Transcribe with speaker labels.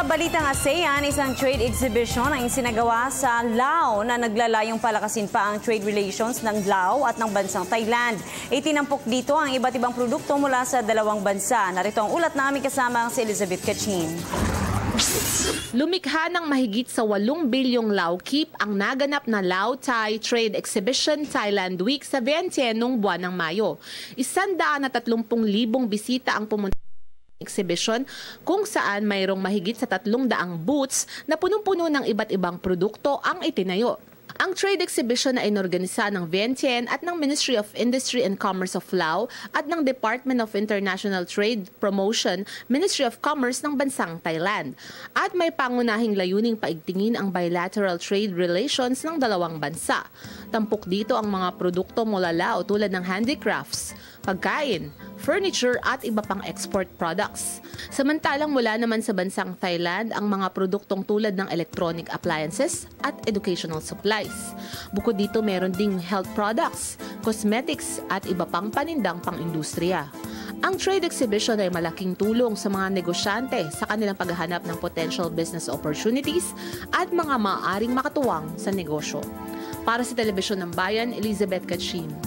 Speaker 1: Sa balitang ASEAN, isang trade exhibition ang isinagawa sa Laos na naglalayong palakasin pa ang trade relations ng Laos at ng bansang Thailand. Itinampok dito ang iba't ibang produkto mula sa dalawang bansa. Narito ang ulat na aming kasama si Elizabeth Kachin.
Speaker 2: Lumikha ng mahigit sa 8 bilyong Laukip ang naganap na Lao-Thai Trade Exhibition Thailand Week sa Vientiane noong buwan ng Mayo. 130,000 bisita ang pumunta exhibition kung saan mayroong mahigit sa 300 booths na punong-puno ng iba't ibang produkto ang itinayo. Ang trade exhibition na inorganisa ng Vientiane at ng Ministry of Industry and Commerce of Laos at ng Department of International Trade Promotion, Ministry of Commerce ng bansang Thailand. At may pangunahing layuning paigtingin ang bilateral trade relations ng dalawang bansa. Tampok dito ang mga produkto mula Laos tulad ng handicrafts, pagkain, furniture at iba pang export products. Samantalang mula naman sa bansang Thailand ang mga produktong tulad ng electronic appliances at educational supplies. Bukod dito meron ding health products, cosmetics at iba pang panindang pang-industriya. Ang trade exhibition ay malaking tulong sa mga negosyante sa kanilang paghahanap ng potential business opportunities at mga maaaring makatuwang sa negosyo. Para sa Telebisyon ng Bayan, Elizabeth Kachin.